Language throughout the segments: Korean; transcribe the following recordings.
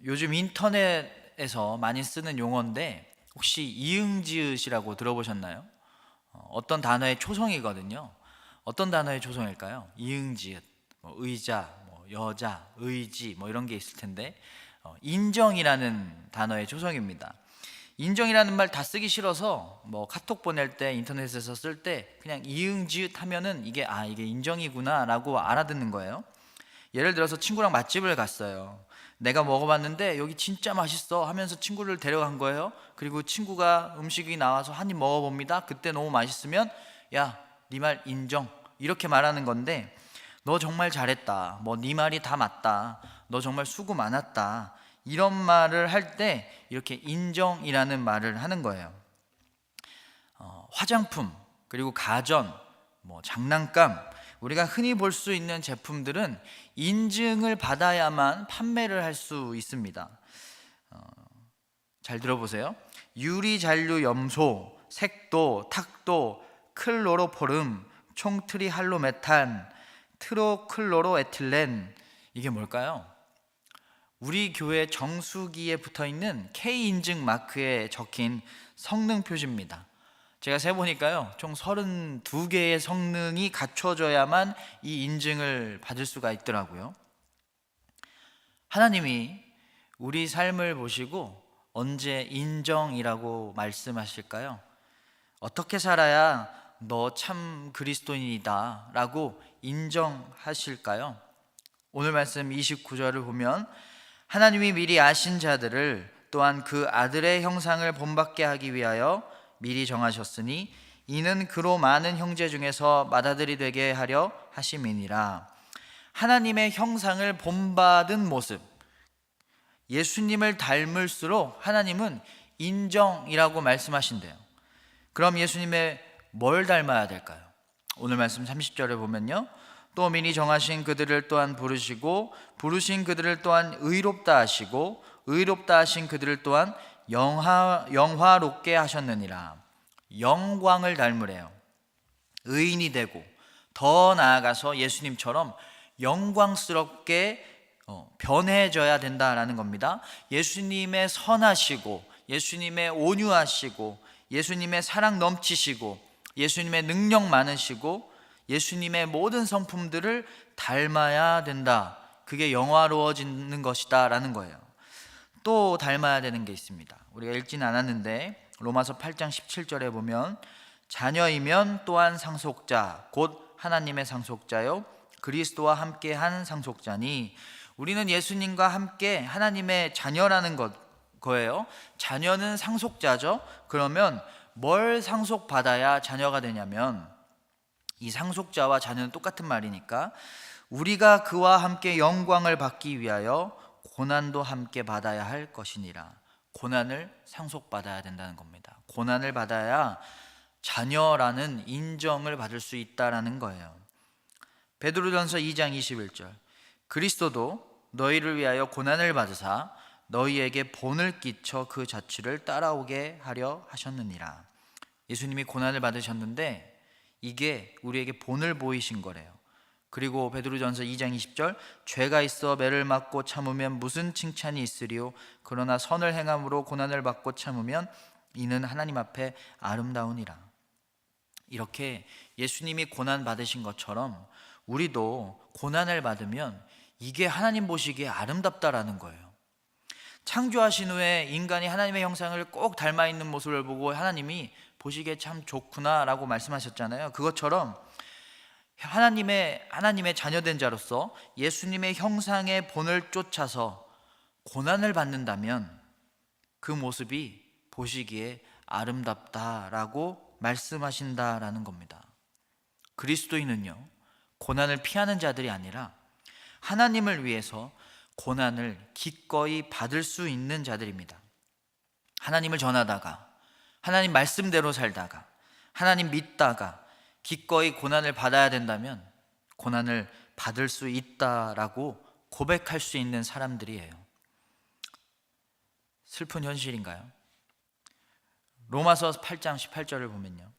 요즘 인터넷에서 많이 쓰는 용어인데 혹시 이응지읒이라고 들어보셨나요? 어떤 단어의 초성이거든요. 어떤 단어의 초성일까요? 이응지읒, 의자, 여자, 의지 이런 게 있을 텐데 인정이라는 단어의 초성입니다. 인정이라는 말 다 쓰기 싫어서 카톡 보낼 때 인터넷에서 쓸 때 그냥 이응지읒 하면은 이게 인정이구나라고 알아듣는 거예요. 예를 들어서 친구랑 맛집을 갔어요. 내가 먹어봤는데 여기 진짜 맛있어 하면서 친구를 데려간 거예요. 그리고 친구가 음식이 나와서 한 입 먹어봅니다. 그때 너무 맛있으면 야, 네 말 인정, 이렇게 말하는 건데, 너 정말 잘했다, 네 말이 다 맞다, 너 정말 수고 많았다, 이런 말을 할 때 이렇게 인정이라는 말을 하는 거예요. 화장품, 그리고 가전, 장난감, 우리가 흔히 볼 수 있는 제품들은 인증을 받아야만 판매를 할 수 있습니다. 잘 들어보세요. 유리잔류 염소, 색도, 탁도, 클로로포름, 총트리할로메탄, 트로클로로에틸렌, 이게 뭘까요? 우리 교회 정수기에 붙어있는 K인증 마크에 적힌 성능 표시입니다. 제가 세보니까요, 총 32개의 성능이 갖춰져야만 이 인증을 받을 수가 있더라고요. 하나님이 우리 삶을 보시고 언제 인정이라고 말씀하실까요? 어떻게 살아야 너 참 그리스도인이다 라고 인정하실까요? 오늘 말씀 29절을 보면, 하나님이 미리 아신 자들을 또한 그 아들의 형상을 본받게 하기 위하여 미리 정하셨으니 이는 그로 많은 형제 중에서 맏아들이 되게 하려 하심이니라. 하나님의 형상을 본받은 모습, 예수님을 닮을수록 하나님은 인정이라고 말씀하신대요. 그럼 예수님의 뭘 닮아야 될까요? 오늘 말씀 30절에 보면요, 또 미리 정하신 그들을 또한 부르시고 부르신 그들을 또한 의롭다 하시고 의롭다 하신 그들을 또한 영화롭게 하셨느니라. 영광을 닮으래요. 의인이 되고 더 나아가서 예수님처럼 영광스럽게 변해져야 된다라는 겁니다. 예수님의 선하시고 예수님의 온유하시고 예수님의 사랑 넘치시고 예수님의 능력 많으시고 예수님의 모든 성품들을 닮아야 된다. 그게 영화로워지는 것이다 라는 거예요. 또 닮아야 되는 게 있습니다. 우리가 읽지는 않았는데 로마서 8장 17절에 보면, 자녀이면 또한 상속자 곧 하나님의 상속자요 그리스도와 함께한 상속자니. 우리는 예수님과 함께 하나님의 자녀라는 거예요. 자녀는 상속자죠. 그러면 뭘 상속받아야 자녀가 되냐면, 이 상속자와 자녀는 똑같은 말이니까 우리가 그와 함께 영광을 받기 위하여 고난도 함께 받아야 할 것이니라. 고난을 상속받아야 된다는 겁니다. 고난을 받아야 자녀라는 인정을 받을 수 있다라는 거예요. 베드로전서 2장 21절, 그리스도도 너희를 위하여 고난을 받으사 너희에게 본을 끼쳐 그 자취를 따라오게 하려 하셨느니라. 예수님이 고난을 받으셨는데 이게 우리에게 본을 보이신 거래요. 그리고 베드로전서 2장 20절, 죄가 있어 매를 맞고 참으면 무슨 칭찬이 있으리요? 그러나 선을 행함으로 고난을 받고 참으면 이는 하나님 앞에 아름다우니라. 이렇게 예수님이 고난 받으신 것처럼 우리도 고난을 받으면 이게 하나님 보시기에 아름답다라는 거예요. 창조하신 후에 인간이 하나님의 형상을 꼭 닮아 있는 모습을 보고 하나님이 보시기에 참 좋구나 라고 말씀하셨잖아요. 그것처럼 하나님의 자녀된 자로서 예수님의 형상의 본을 쫓아서 고난을 받는다면 그 모습이 보시기에 아름답다라고 말씀하신다라는 겁니다. 그리스도인은요, 고난을 피하는 자들이 아니라 하나님을 위해서 고난을 기꺼이 받을 수 있는 자들입니다. 하나님을 전하다가, 하나님 말씀대로 살다가, 하나님 믿다가 기꺼이 고난을 받아야 된다면 고난을 받을 수 있다라고 고백할 수 있는 사람들이에요. 슬픈 현실인가요? 로마서 8장 18절을 보면요,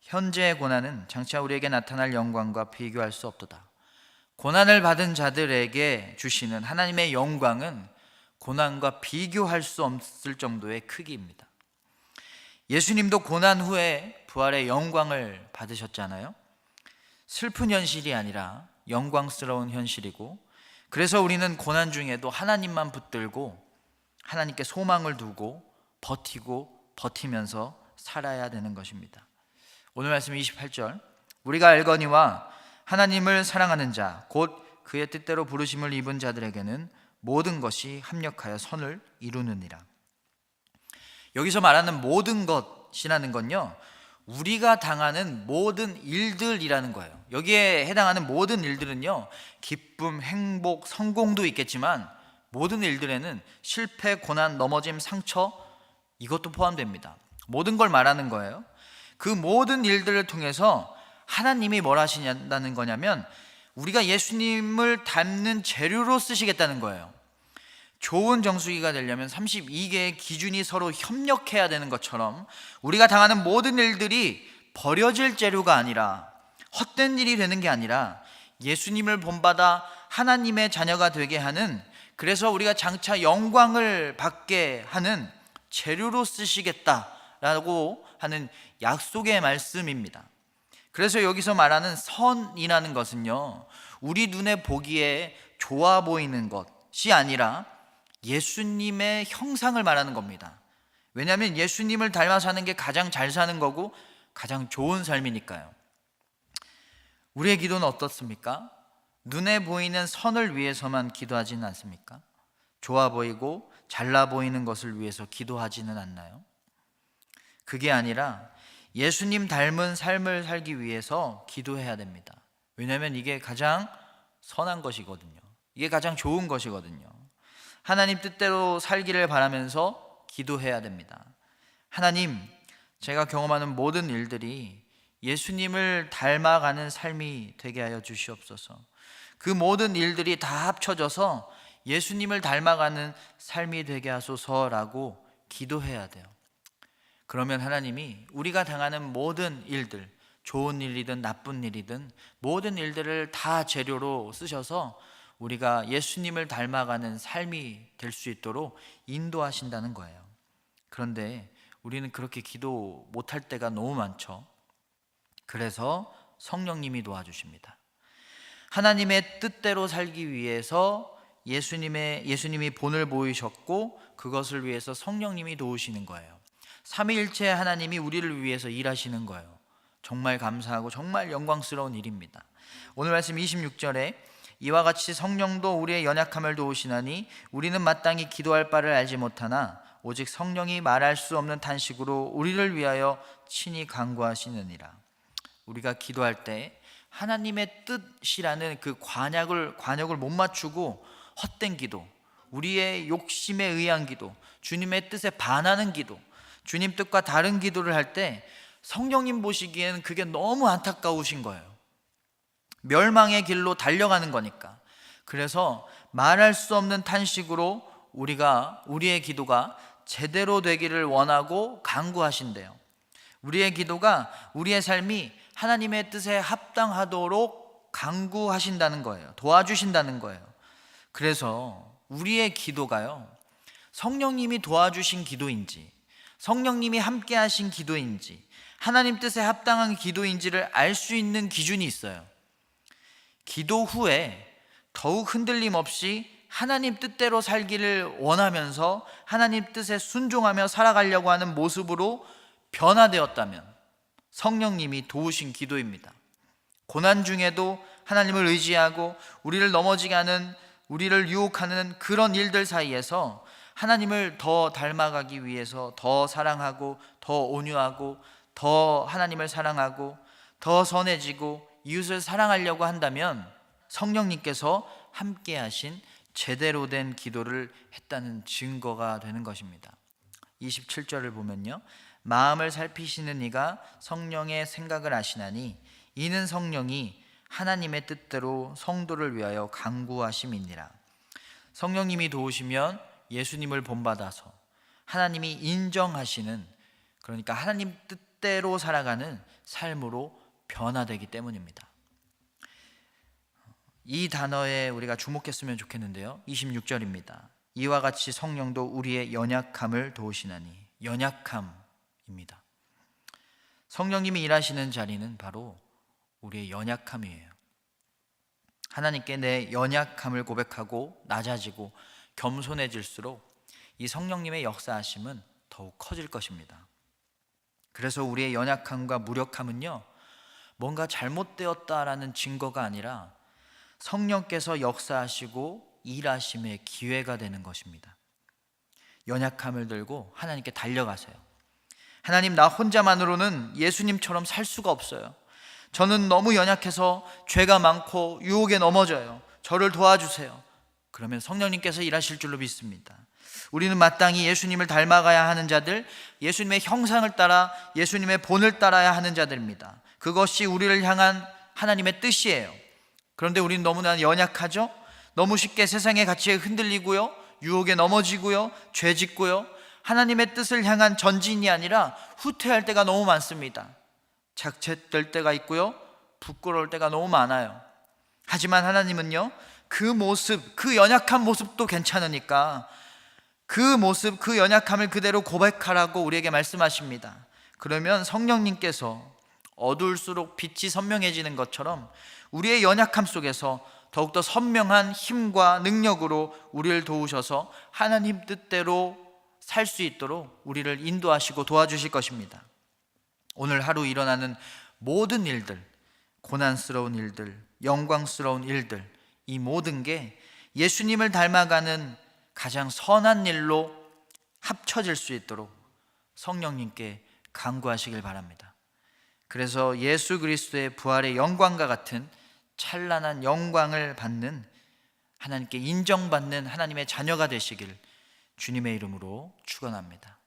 현재의 고난은 장차 우리에게 나타날 영광과 비교할 수 없도다. 고난을 받은 자들에게 주시는 하나님의 영광은 고난과 비교할 수 없을 정도의 크기입니다. 예수님도 고난 후에 부활의 영광을 받으셨잖아요. 슬픈 현실이 아니라 영광스러운 현실이고, 그래서 우리는 고난 중에도 하나님만 붙들고 하나님께 소망을 두고 버티면서 살아야 되는 것입니다. 오늘 말씀 28절, 우리가 알거니와 하나님을 사랑하는 자 곧 그의 뜻대로 부르심을 입은 자들에게는 모든 것이 합력하여 선을 이루느니라. 여기서 말하는 모든 것이라는 건요, 우리가 당하는 모든 일들이라는 거예요. 여기에 해당하는 모든 일들은요, 기쁨, 행복, 성공도 있겠지만 모든 일들에는 실패, 고난, 넘어짐, 상처, 이것도 포함됩니다. 모든 걸 말하는 거예요. 그 모든 일들을 통해서 하나님이 뭘 하시냐는 거냐면, 우리가 예수님을 닮는 재료로 쓰시겠다는 거예요. 좋은 정수기가 되려면 32개의 기준이 서로 협력해야 되는 것처럼, 우리가 당하는 모든 일들이 버려질 재료가 아니라, 헛된 일이 되는 게 아니라 예수님을 본받아 하나님의 자녀가 되게 하는, 그래서 우리가 장차 영광을 받게 하는 재료로 쓰시겠다라고 하는 약속의 말씀입니다. 그래서 여기서 말하는 선이라는 것은요, 우리 눈에 보기에 좋아 보이는 것이 아니라 예수님의 형상을 말하는 겁니다. 왜냐하면 예수님을 닮아 사는 게 가장 잘 사는 거고 가장 좋은 삶이니까요. 우리의 기도는 어떻습니까? 눈에 보이는 선을 위해서만 기도하지는 않습니까? 좋아 보이고 잘나 보이는 것을 위해서 기도하지는 않나요? 그게 아니라 예수님 닮은 삶을 살기 위해서 기도해야 됩니다. 왜냐하면 이게 가장 선한 것이거든요. 이게 가장 좋은 것이거든요. 하나님 뜻대로 살기를 바라면서 기도해야 됩니다. 하나님, 제가 경험하는 모든 일들이 예수님을 닮아가는 삶이 되게 하여 주시옵소서. 그 모든 일들이 다 합쳐져서 예수님을 닮아가는 삶이 되게 하소서라고 기도해야 돼요. 그러면 하나님이 우리가 당하는 모든 일들, 좋은 일이든 나쁜 일이든 모든 일들을 다 재료로 쓰셔서 우리가 예수님을 닮아가는 삶이 될 수 있도록 인도하신다는 거예요. 그런데 우리는 그렇게 기도 못할 때가 너무 많죠. 그래서 성령님이 도와주십니다. 하나님의 뜻대로 살기 위해서 예수님이 본을 보이셨고, 그것을 위해서 성령님이 도우시는 거예요. 삼위일체 하나님이 우리를 위해서 일하시는 거예요. 정말 감사하고 정말 영광스러운 일입니다. 오늘 말씀 26절에 이와 같이 성령도 우리의 연약함을 도우시나니 우리는 마땅히 기도할 바를 알지 못하나 오직 성령이 말할 수 없는 탄식으로 우리를 위하여 친히 간구하시느니라. 우리가 기도할 때 하나님의 뜻이라는 그 관역을 못 맞추고 헛된 기도, 우리의 욕심에 의한 기도, 주님의 뜻에 반하는 기도, 주님 뜻과 다른 기도를 할 때 성령님 보시기에는 그게 너무 안타까우신 거예요. 멸망의 길로 달려가는 거니까. 그래서 말할 수 없는 탄식으로 우리의 기도가 제대로 되기를 원하고 간구하신대요. 우리의 기도가, 우리의 삶이 하나님의 뜻에 합당하도록 간구하신다는 거예요. 도와주신다는 거예요. 그래서 우리의 기도가요, 성령님이 도와주신 기도인지, 성령님이 함께 하신 기도인지, 하나님 뜻에 합당한 기도인지를 알 수 있는 기준이 있어요. 기도 후에 더욱 흔들림 없이 하나님 뜻대로 살기를 원하면서 하나님 뜻에 순종하며 살아가려고 하는 모습으로 변화되었다면 성령님이 도우신 기도입니다. 고난 중에도 하나님을 의지하고 우리를 넘어지게 하는, 우리를 유혹하는 그런 일들 사이에서 하나님을 더 닮아가기 위해서 더 사랑하고 더 온유하고 더 하나님을 사랑하고 더 선해지고 이웃을 사랑하려고 한다면 성령님께서 함께 하신 제대로 된 기도를 했다는 증거가 되는 것입니다. 27절을 보면요, 마음을 살피시는 이가 성령의 생각을 아시나니 이는 성령이 하나님의 뜻대로 성도를 위하여 간구하심이니라. 성령님이 도우시면 예수님을 본받아서 하나님이 인정하시는, 그러니까 하나님 뜻대로 살아가는 삶으로 변화되기 때문입니다. 이 단어에 우리가 주목했으면 좋겠는데요, 26절입니다. 이와 같이 성령도 우리의 연약함을 도우시나니. 연약함입니다. 성령님이 일하시는 자리는 바로 우리의 연약함이에요. 하나님께 내 연약함을 고백하고 낮아지고 겸손해질수록 이 성령님의 역사하심은 더욱 커질 것입니다. 그래서 우리의 연약함과 무력함은요, 뭔가 잘못되었다라는 증거가 아니라 성령께서 역사하시고 일하심의 기회가 되는 것입니다. 연약함을 들고 하나님께 달려가세요. 하나님, 나 혼자만으로는 예수님처럼 살 수가 없어요. 저는 너무 연약해서 죄가 많고 유혹에 넘어져요. 저를 도와주세요. 그러면 성령님께서 일하실 줄로 믿습니다. 우리는 마땅히 예수님을 닮아가야 하는 자들, 예수님의 형상을 따라 예수님의 본을 따라야 하는 자들입니다. 그것이 우리를 향한 하나님의 뜻이에요. 그런데 우리는 너무나 연약하죠? 너무 쉽게 세상의 가치에 흔들리고요, 유혹에 넘어지고요, 죄 짓고요, 하나님의 뜻을 향한 전진이 아니라 후퇴할 때가 너무 많습니다. 자책될 때가 있고요, 부끄러울 때가 너무 많아요. 하지만 하나님은요, 그 모습, 그 연약한 모습도 괜찮으니까 그 모습, 그 연약함을 그대로 고백하라고 우리에게 말씀하십니다. 그러면 성령님께서 어두울수록 빛이 선명해지는 것처럼 우리의 연약함 속에서 더욱더 선명한 힘과 능력으로 우리를 도우셔서 하나님 뜻대로 살 수 있도록 우리를 인도하시고 도와주실 것입니다. 오늘 하루 일어나는 모든 일들, 고난스러운 일들, 영광스러운 일들, 이 모든 게 예수님을 닮아가는 가장 선한 일로 합쳐질 수 있도록 성령님께 간구하시길 바랍니다. 그래서 예수 그리스도의 부활의 영광과 같은 찬란한 영광을 받는, 하나님께 인정받는 하나님의 자녀가 되시길 주님의 이름으로 축원합니다.